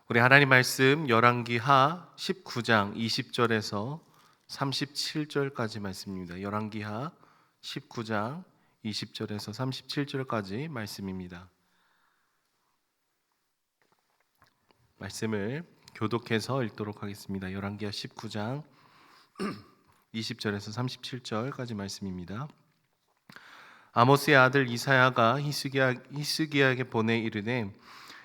우리 하나님 말씀 열왕기하 19장 20절에서 37절까지 말씀입니다. 열왕기하 19장 20절에서 37절까지 말씀입니다. 말씀을 교독해서 읽도록 하겠습니다. 열왕기하 19장 20절에서 37절까지 말씀입니다. 아모스의 아들 이사야가 히스기야에게 보내 이르되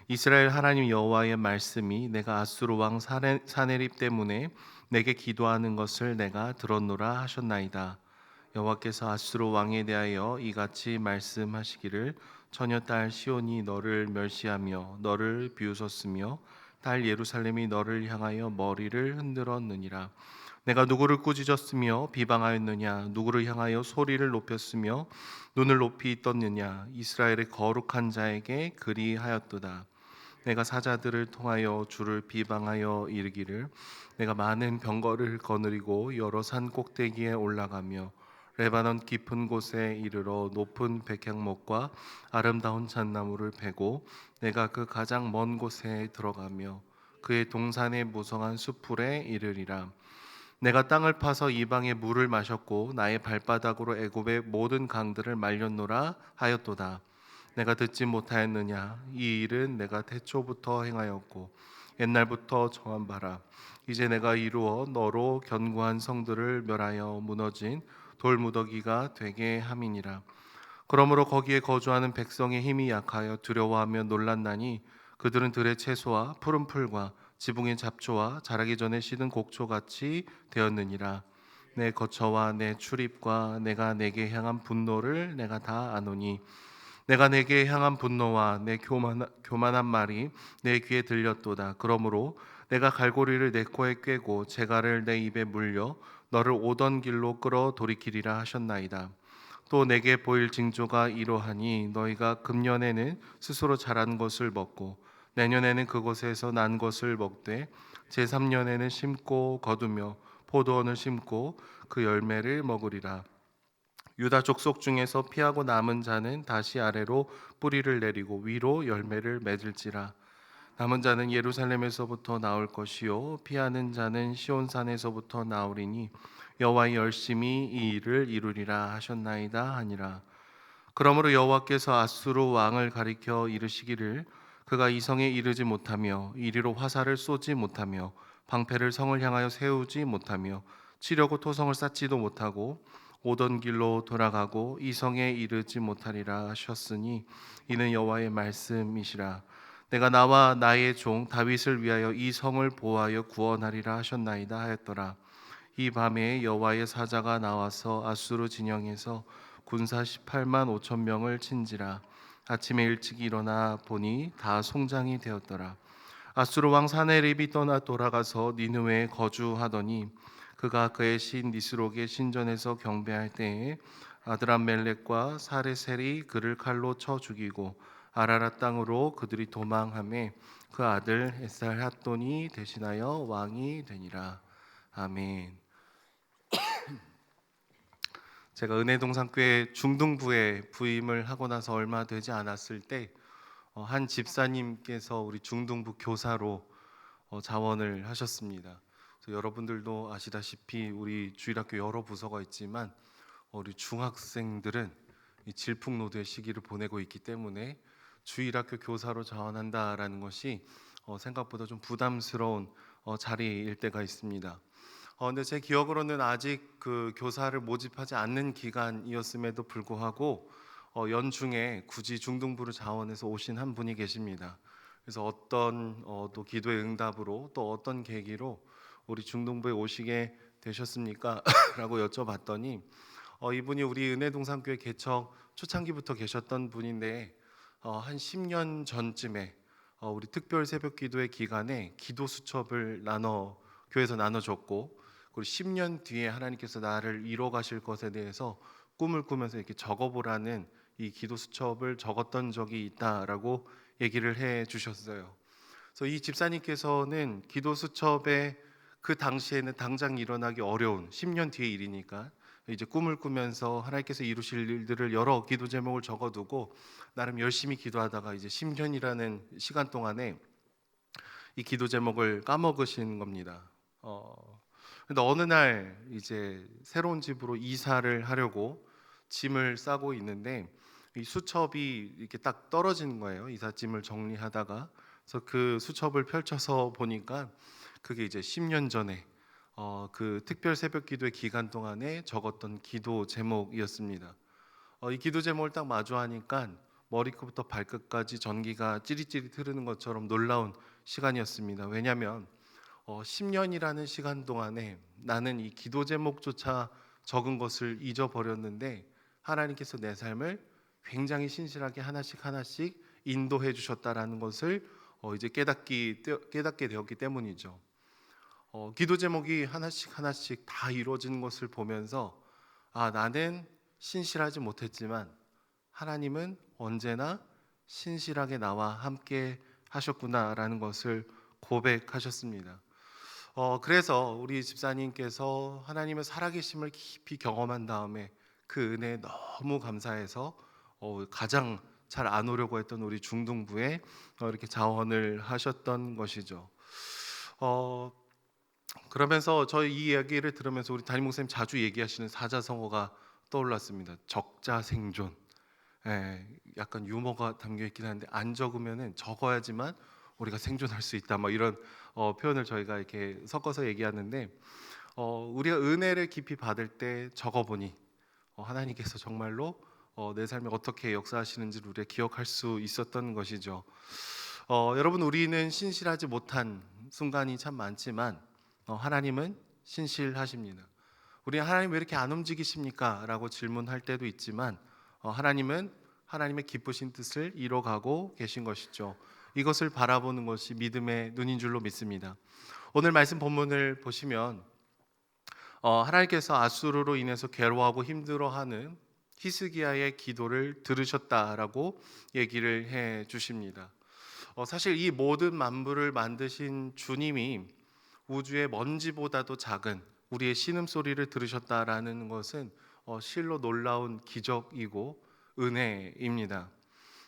이스라엘 하나님 여호와의 말씀이 내가 아수르 왕 사네립 때문에 내게 기도하는 것을 내가 들었노라 하셨나이다. 여호와께서 아수르 왕에 대하여 이같이 말씀하시기를 처녀딸 시온이 너를 멸시하며 너를 비웃었으며 딸 예루살렘이 너를 향하여 머리를 흔들었느니라. 내가 누구를 꾸짖었으며 비방하였느냐? 누구를 향하여 소리를 높였으며 눈을 높이 떴느냐? 이스라엘의 거룩한 자에게 그리하였도다. 내가 사자들을 통하여 주를 비방하여 이르기를 내가 많은 병거를 거느리고 여러 산 꼭대기에 올라가며 레바논 깊은 곳에 이르러 높은 백향목과 아름다운 잣나무를 베고 내가 그 가장 먼 곳에 들어가며 그의 동산의 무성한 숲풀에 이르리라. 내가 땅을 파서 이방의 물을 마셨고 나의 발바닥으로 애굽의 모든 강들을 말렸노라 하였도다. 내가 듣지 못하였느냐? 이 일은 내가 태초부터 행하였고 옛날부터 정한 바라. 이제 내가 이루어 너로 견고한 성들을 멸하여 무너진 돌무더기가 되게 함이니라. 그러므로 거기에 거주하는 백성의 힘이 약하여 두려워하며 놀랐나니 그들은 들의 채소와 푸른 풀과 지붕의 잡초와 자라기 전에 시든 곡초같이 되었느니라. 내 거처와 내 출입과 내가 내게 향한 분노를 내가 다 아노니 내가 내게 향한 분노와 내 교만한 말이 내 귀에 들렸도다. 그러므로 내가 갈고리를 내 코에 꿰고 재갈을 내 입에 물려 너를 오던 길로 끌어 돌이키리라 하셨나이다. 또 내게 보일 징조가 이러하니 너희가 금년에는 스스로 자란 것을 먹고 내년에는 그곳에서 난 것을 먹되 제3년에는 심고 거두며 포도원을 심고 그 열매를 먹으리라. 유다 족속 중에서 피하고 남은 자는 다시 아래로 뿌리를 내리고 위로 열매를 맺을지라. 남은 자는 예루살렘에서부터 나올 것이요 피하는 자는 시온산에서부터 나오리니 여호와의 열심히 이 일을 이루리라 하셨나이다 하니라. 그러므로 여호와께서 아수르 왕을 가리켜 이르시기를 그가 이 성에 이르지 못하며 이리로 화살을 쏘지 못하며 방패를 성을 향하여 세우지 못하며 치려고 토성을 쌓지도 못하고 오던 길로 돌아가고 이 성에 이르지 못하리라 하셨으니 이는 여호와의 말씀이시라. 내가 나와 나의 종 다윗을 위하여 이 성을 보호하여 구원하리라 하셨나이다 하였더라. 이 밤에 여호와의 사자가 나와서 아수르 진영에서 군사 18만 5천 명을 친지라. 아침에 일찍 일어나 보니 다 송장이 되었더라. 아수르 왕 사네립이 떠나 돌아가서 니느웨에 거주하더니 그가 그의 신 니스록의 신전에서 경배할 때에 아드람멜렉과 사레셀이 그를 칼로 쳐 죽이고 아라랏 땅으로 그들이 도망하매 그 아들 에살핫돈이 대신하여 왕이 되니라. 아멘. 제가 은혜동산교회 중등부에 부임을 하고 나서 얼마 되지 않았을 때 한 집사님께서 우리 중등부 교사로 자원을 하셨습니다. 그래서 여러분들도 아시다시피 우리 주일학교 여러 부서가 있지만 우리 중학생들은 이 질풍노도의 시기를 보내고 있기 때문에 주일학교 교사로 자원한다라는 것이 생각보다 좀 부담스러운 자리일 때가 있습니다. 근데 제 기억으로는 아직 그 교사를 모집하지 않는 기간이었음에도 불구하고 연중에 굳이 중등부를 자원해서 오신 한 분이 계십니다. 그래서 어떤 또 기도의 응답으로 또 어떤 계기로 우리 중등부에 오시게 되셨습니까? 라고 여쭤봤더니 이분이 우리 은혜동산교회 개척 초창기부터 계셨던 분인데 한 10년 전쯤에 우리 특별 새벽 기도회 기간에 기도 수첩을 교회에서 나눠줬고 그리고 10년 뒤에 하나님께서 나를 이뤄 가실 것에 대해서 꿈을 꾸면서 이렇게 적어보라는 이 기도 수첩을 적었던 적이 있다라고 얘기를 해 주셨어요. 그래서 이 집사님께서는 기도 수첩에 그 당시에는 당장 일어나기 어려운 10년 뒤의 일이니까 이제 꿈을 꾸면서 하나님께서 이루실 일들을 여러 기도 제목을 적어두고 나름 열심히 기도하다가 이제 10년이라는 시간 동안에 이 기도 제목을 까먹으신 겁니다. 근데 어느 날 이제 새로운 집으로 이사를 하려고 짐을 싸고 있는데 이 수첩이 이렇게 딱 떨어지는 거예요. 이삿짐을 정리하다가. 그래서 그 수첩을 펼쳐서 보니까 그게 이제 10년 전에 그 특별 새벽 기도의 기간 동안에 적었던 기도 제목이었습니다. 이 기도 제목을 딱 마주하니까 머리끝부터 발끝까지 전기가 찌릿찌릿 흐르는 것처럼 놀라운 시간이었습니다. 왜냐하면 10년이라는 시간 동안에 나는 이 기도 제목조차 적은 것을 잊어버렸는데 하나님께서 내 삶을 굉장히 신실하게 하나씩 하나씩 인도해 주셨다라는 것을 이제 깨닫게 되었기 때문이죠. 기도 제목이 하나씩 하나씩 다 이루어지는 것을 보면서 나는 신실하지 못했지만 하나님은 언제나 신실하게 나와 함께 하셨구나라는 것을 고백하셨습니다. 그래서 우리 집사님께서 하나님의 살아계심을 깊이 경험한 다음에 그 은혜에 너무 감사해서 가장 잘 안 오려고 했던 우리 중등부에 이렇게 자원을 하셨던 것이죠. 어, 그러면서 저희 이 이야기를 들으면서 우리 담임 목사님 자주 얘기하시는 사자성어가 떠올랐습니다. 적자생존. 예, 약간 유머가 담겨 있긴 한데 안 적으면은 적어야지만 우리가 생존할 수 있다. 뭐 이런 표현을 저희가 이렇게 섞어서 얘기하는데 우리가 은혜를 깊이 받을 때 적어보니 하나님께서 정말로 내 삶에 어떻게 역사하시는지를 우리가 기억할 수 있었던 것이죠. 여러분 우리는 신실하지 못한 순간이 참 많지만 하나님은 신실하십니다. 우리 하나님 왜 이렇게 안 움직이십니까? 라고 질문할 때도 있지만 하나님은 하나님의 기쁘신 뜻을 이뤄가고 계신 것이죠. 이것을 바라보는 것이 믿음의 눈인 줄로 믿습니다. 오늘 말씀 본문을 보시면 하나님께서 아수르로 인해서 괴로워하고 힘들어하는 히스기야의 기도를 들으셨다라고 얘기를 해 주십니다. 사실 이 모든 만물을 만드신 주님이 우주의 먼지보다도 작은 우리의 신음소리를 들으셨다라는 것은 실로 놀라운 기적이고 은혜입니다.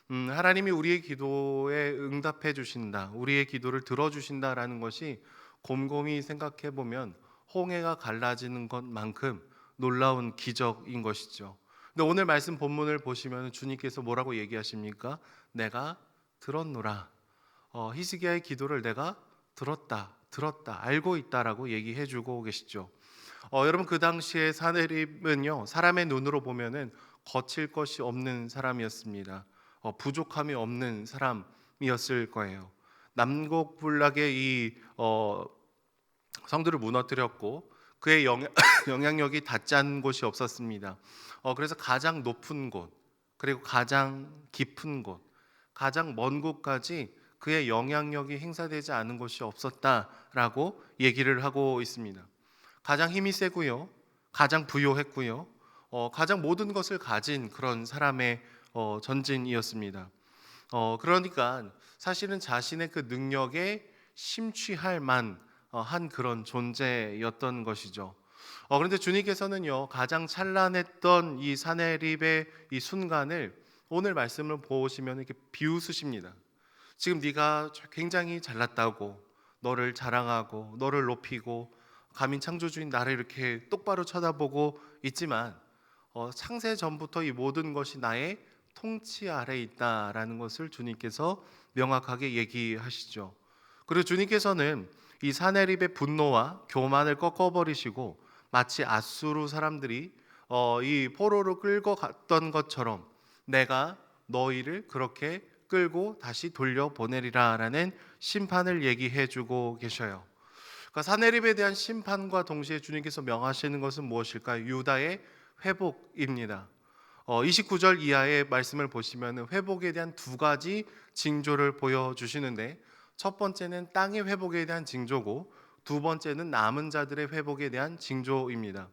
하나님이 우리의 기도에 응답해 주신다, 우리의 기도를 들어주신다라는 것이 곰곰이 생각해 보면 홍해가 갈라지는 것만큼 놀라운 기적인 것이죠. 근데 오늘 말씀 본문을 보시면 주님께서 뭐라고 얘기하십니까? 내가 들었노라. 히스기야의 기도를 내가 들었다, 알고 있다라고 얘기해주고 계시죠. 여러분 그 당시에 사내립은요 사람의 눈으로 보면은 거칠 것이 없는 사람이었습니다. 부족함이 없는 사람이었을 거예요. 남곡불락의 이 성들을 무너뜨렸고 그의 영향력이 닿지 않은 곳이 없었습니다. 그래서 가장 높은 곳, 그리고 가장 깊은 곳, 가장 먼 곳까지 그의 영향력이 행사되지 않은 곳이 없었다라고 얘기를 하고 있습니다. 가장 힘이 세고요, 가장 부요했고요, 가장 모든 것을 가진 그런 사람의 전진이었습니다. 그러니까 사실은 자신의 그 능력에 심취할 만한 그런 존재였던 것이죠. 그런데 주님께서는요 가장 찬란했던 이 사내립의 이 순간을 오늘 말씀을 보시면 이렇게 비웃으십니다. 지금 네가 굉장히 잘났다고 너를 자랑하고 너를 높이고 감히 창조주인 나를 이렇게 똑바로 쳐다보고 있지만 창세 전부터 이 모든 것이 나의 통치 아래에 있다라는 것을 주님께서 명확하게 얘기하시죠. 그리고 주님께서는 이 사내립의 분노와 교만을 꺾어버리시고 마치 아수르 사람들이 이 포로로 끌고 갔던 것처럼 내가 너희를 그렇게 끌고 다시 돌려보내리라라는 심판을 얘기해주고 계셔요. 그러니까 사내립에 대한 심판과 동시에 주님께서 명하시는 것은 무엇일까요? 유다의 회복입니다. 29절 이하의 말씀을 보시면 회복에 대한 두 가지 징조를 보여주시는데 첫 번째는 땅의 회복에 대한 징조고 두 번째는 남은 자들의 회복에 대한 징조입니다.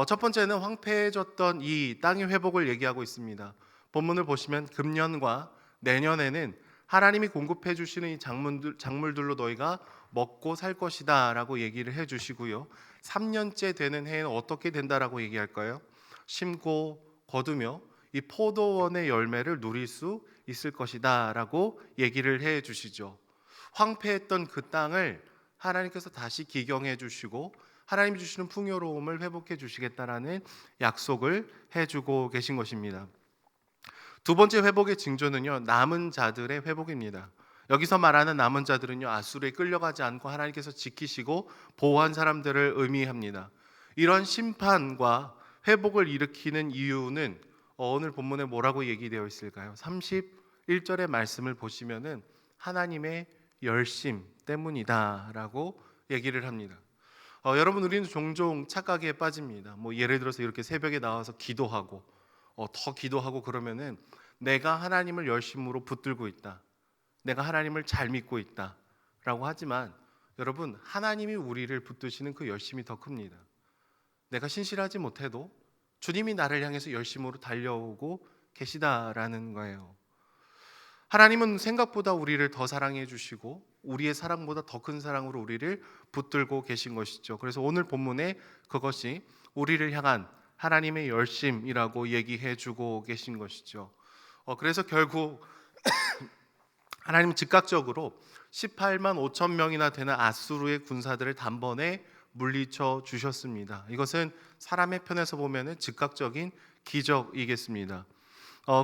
첫 번째는 황폐해졌던 이 땅의 회복을 얘기하고 있습니다. 본문을 보시면 금년과 내년에는 하나님이 공급해 주시는 이 작물들로 너희가 먹고 살 것이다 라고 얘기를 해 주시고요, 3년째 되는 해에는 어떻게 된다라고 얘기할까요? 심고 거두며 이 포도원의 열매를 누릴 수 있을 것이다 라고 얘기를 해 주시죠. 황폐했던 그 땅을 하나님께서 다시 기경해 주시고 하나님이 주시는 풍요로움을 회복해 주시겠다라는 약속을 해주고 계신 것입니다. 두 번째 회복의 징조는요, 남은 자들의 회복입니다. 여기서 말하는 남은 자들은요, 아수르에 끌려가지 않고 하나님께서 지키시고 보호한 사람들을 의미합니다. 이런 심판과 회복을 일으키는 이유는 오늘 본문에 뭐라고 얘기되어 있을까요? 31절의 말씀을 보시면은 하나님의 열심 때문이다라고 얘기를 합니다. 여러분, 우리는 종종 착각에 빠집니다. 뭐 예를 들어서 이렇게 새벽에 나와서 기도하고 더 기도하고 그러면은 내가 하나님을 열심으로 붙들고 있다, 내가 하나님을 잘 믿고 있다라고 하지만 여러분, 하나님이 우리를 붙드시는 그 열심이 더 큽니다. 내가 신실하지 못해도 주님이 나를 향해서 열심으로 달려오고 계시다라는 거예요. 하나님은 생각보다 우리를 더 사랑해 주시고 우리의 사랑보다 더 큰 사랑으로 우리를 붙들고 계신 것이죠. 그래서 오늘 본문에 그것이 우리를 향한 하나님의 열심이라고 얘기해 주고 계신 것이죠. 그래서 결국 하나님은 즉각적으로 18만 5천 명이나 되는 아수르의 군사들을 단번에 물리쳐 주셨습니다. 이것은 사람의 편에서 보면 즉각적인 기적이겠습니다.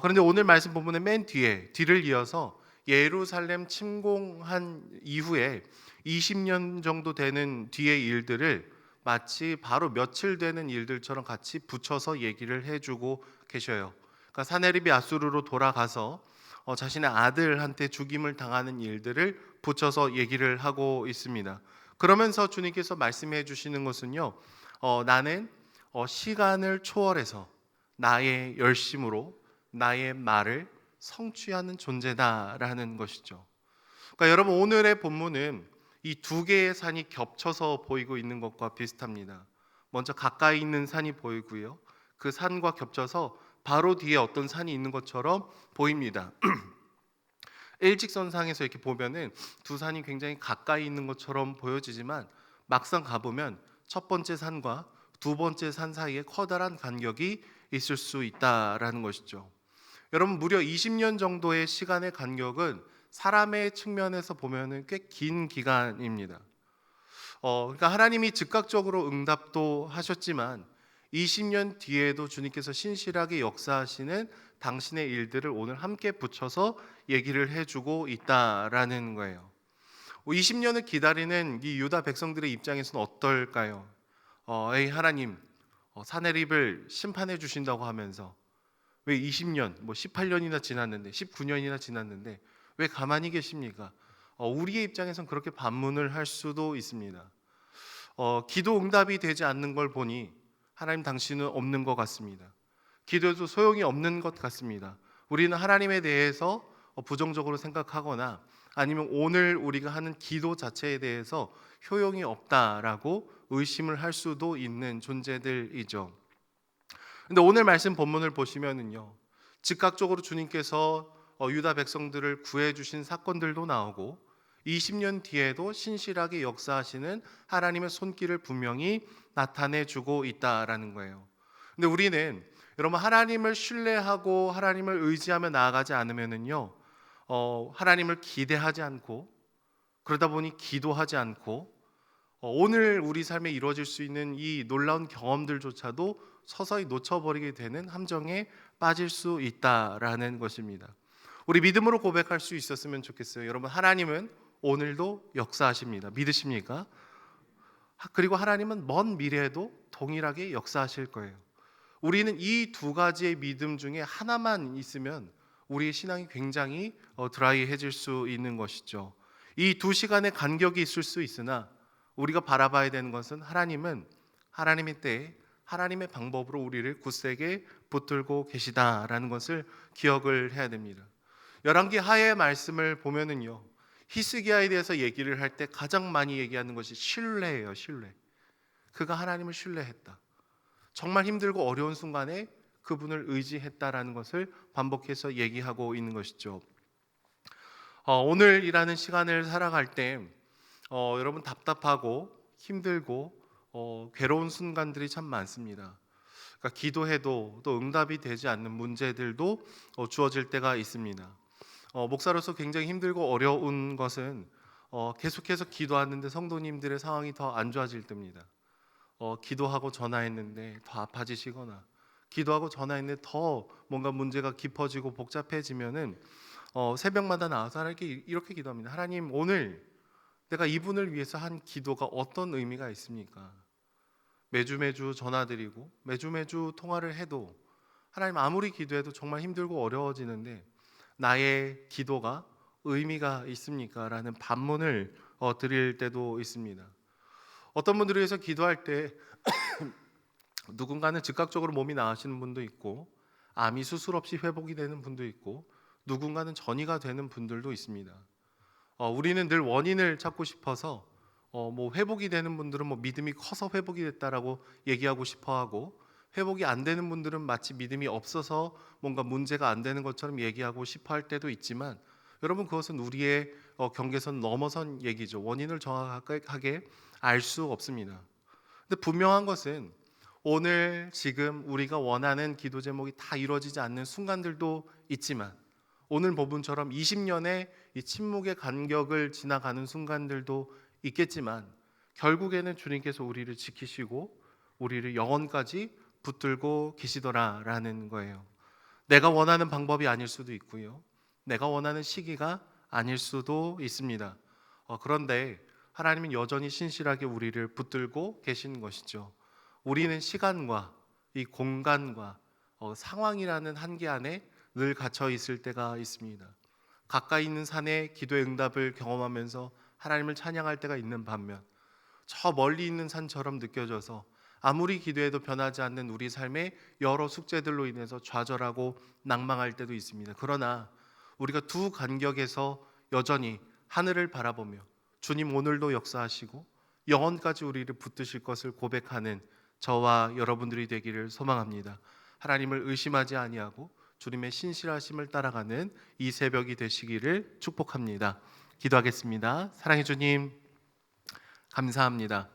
그런데 오늘 말씀 본문의 맨 뒤를 이어서 예루살렘 침공한 이후에 20년 정도 되는 뒤의 일들을 마치 바로 며칠 되는 일들처럼 같이 붙여서 얘기를 해주고 계셔요. 그러니까 사네립이 아수르로 돌아가서 자신의 아들한테 죽임을 당하는 일들을 붙여서 얘기를 하고 있습니다. 그러면서 주님께서 말씀해 주시는 것은요, 나는 시간을 초월해서 나의 열심으로 나의 말을 성취하는 존재다라는 것이죠. 그러니까 여러분, 오늘의 본문은 이 두 개의 산이 겹쳐서 보이고 있는 것과 비슷합니다. 먼저 가까이 있는 산이 보이고요, 그 산과 겹쳐서 바로 뒤에 어떤 산이 있는 것처럼 보입니다. 일직선상에서 이렇게 보면은 두 산이 굉장히 가까이 있는 것처럼 보여지지만 막상 가보면 첫 번째 산과 두 번째 산 사이에 커다란 간격이 있을 수 있다라는 것이죠. 여러분, 무려 20년 정도의 시간의 간격은 사람의 측면에서 보면은 꽤 긴 기간입니다. 그러니까 하나님이 즉각적으로 응답도 하셨지만 20년 뒤에도 주님께서 신실하게 역사하시는 당신의 일들을 오늘 함께 붙여서 얘기를 해주고 있다라는 거예요. 20년을 기다리는 이 유다 백성들의 입장에서는 어떨까요? 에이 하나님, 사내립을 심판해 주신다고 하면서 왜 20년, 뭐 18년이나 지났는데 19년이나 지났는데 왜 가만히 계십니까? 우리의 입장에선 그렇게 반문을 할 수도 있습니다. 기도 응답이 되지 않는 걸 보니 하나님 당신은 없는 것 같습니다. 기도해도 소용이 없는 것 같습니다. 우리는 하나님에 대해서 부정적으로 생각하거나 아니면 오늘 우리가 하는 기도 자체에 대해서 효용이 없다라고 의심을 할 수도 있는 존재들이죠. 근데 오늘 말씀 본문을 보시면은요, 즉각적으로 주님께서 유다 백성들을 구해 주신 사건들도 나오고 20년 뒤에도 신실하게 역사하시는 하나님의 손길을 분명히 나타내 주고 있다라는 거예요. 근데 우리는 여러분, 하나님을 신뢰하고 하나님을 의지하며 나아가지 않으면은요, 하나님을 기대하지 않고 그러다 보니 기도하지 않고 오늘 우리 삶에 이루어질 수 있는 이 놀라운 경험들조차도 서서히 놓쳐버리게 되는 함정에 빠질 수 있다라는 것입니다. 우리 믿음으로 고백할 수 있었으면 좋겠어요. 여러분, 하나님은 오늘도 역사하십니다. 믿으십니까? 그리고 하나님은 먼 미래에도 동일하게 역사하실 거예요. 우리는 이 두 가지의 믿음 중에 하나만 있으면 우리의 신앙이 굉장히 드라이해질 수 있는 것이죠. 이 두 시간의 간격이 있을 수 있으나 우리가 바라봐야 되는 것은 하나님은 하나님의 때에 하나님의 방법으로 우리를 굳세게 붙들고 계시다라는 것을 기억을 해야 됩니다. 열왕기 하의 말씀을 보면은요, 히스기야에 대해서 얘기를 할 때 가장 많이 얘기하는 것이 신뢰예요. 신뢰. 그가 하나님을 신뢰했다. 정말 힘들고 어려운 순간에 그분을 의지했다라는 것을 반복해서 얘기하고 있는 것이죠. 오늘이라는 시간을 살아갈 때 여러분, 답답하고 힘들고 괴로운 순간들이 참 많습니다. 그러니까 기도해도 또 응답이 되지 않는 문제들도 주어질 때가 있습니다. 목사로서 굉장히 힘들고 어려운 것은 계속해서 기도하는데 성도님들의 상황이 더 안 좋아질 때입니다. 기도하고 전화했는데 더 아파지시거나, 기도하고 전화했는데 더 뭔가 문제가 깊어지고 복잡해지면은 새벽마다 나와서 하나님께 이렇게 기도합니다. 하나님, 오늘 내가 이분을 위해서 한 기도가 어떤 의미가 있습니까? 매주 전화드리고 매주 통화를 해도 하나님, 아무리 기도해도 정말 힘들고 어려워지는데 나의 기도가 의미가 있습니까? 라는 반문을 드릴 때도 있습니다. 어떤 분들을 위해서 기도할 때 누군가는 즉각적으로 몸이 나아지는 분도 있고, 암이 수술 없이 회복이 되는 분도 있고, 누군가는 전이가 되는 분들도 있습니다. 우리는 늘 원인을 찾고 싶어서 뭐 회복이 되는 분들은 뭐 믿음이 커서 회복이 됐다라고 얘기하고 싶어하고, 회복이 안 되는 분들은 마치 믿음이 없어서 뭔가 문제가 안 되는 것처럼 얘기하고 싶어할 때도 있지만, 여러분, 그것은 우리의 경계선 넘어선 얘기죠. 원인을 정확하게 알 수 없습니다. 근데 분명한 것은 오늘 지금 우리가 원하는 기도 제목이 다 이루어지지 않는 순간들도 있지만, 오늘 본문처럼 20년의 이 침묵의 간격을 지나가는 순간들도 있겠지만, 결국에는 주님께서 우리를 지키시고 우리를 영원까지 붙들고 계시더라라는 거예요. 내가 원하는 방법이 아닐 수도 있고요, 내가 원하는 시기가 아닐 수도 있습니다. 그런데 하나님은 여전히 신실하게 우리를 붙들고 계시는 것이죠. 우리는 시간과 이 공간과 상황이라는 한계 안에 늘 갇혀 있을 때가 있습니다. 가까이 있는 산에 기도의 응답을 경험하면서 하나님을 찬양할 때가 있는 반면, 저 멀리 있는 산처럼 느껴져서 아무리 기도해도 변하지 않는 우리 삶의 여러 숙제들로 인해서 좌절하고 낭망할 때도 있습니다. 그러나 우리가 두 간격에서 여전히 하늘을 바라보며 주님 오늘도 역사하시고 영원까지 우리를 붙드실 것을 고백하는 저와 여러분들이 되기를 소망합니다. 하나님을 의심하지 아니하고 주님의 신실하심을 따라가는 이 새벽이 되시기를 축복합니다. 기도하겠습니다. 사랑해 주님, 감사합니다.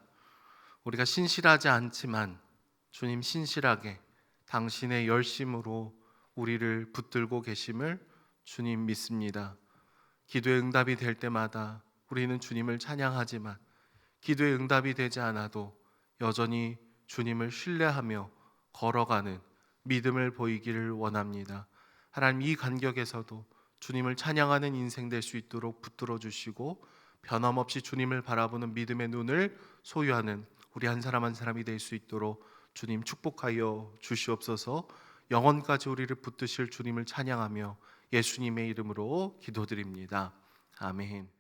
우리가 신실하지 않지만 주님 신실하게 당신의 열심으로 우리를 붙들고 계심을 주님 믿습니다. 기도의 응답이 될 때마다 우리는 주님을 찬양하지만, 기도의 응답이 되지 않아도 여전히 주님을 신뢰하며 걸어가는 믿음을 보이기를 원합니다. 하나님, 이 간격에서도 주님을 찬양하는 인생 될 수 있도록 붙들어 주시고, 변함없이 주님을 바라보는 믿음의 눈을 소유하는 우리 한 사람 한 사람이 될 수 있도록 주님 축복하여 주시옵소서. 영원까지 우리를 붙드실 주님을 찬양하며 예수님의 이름으로 기도드립니다. 아멘.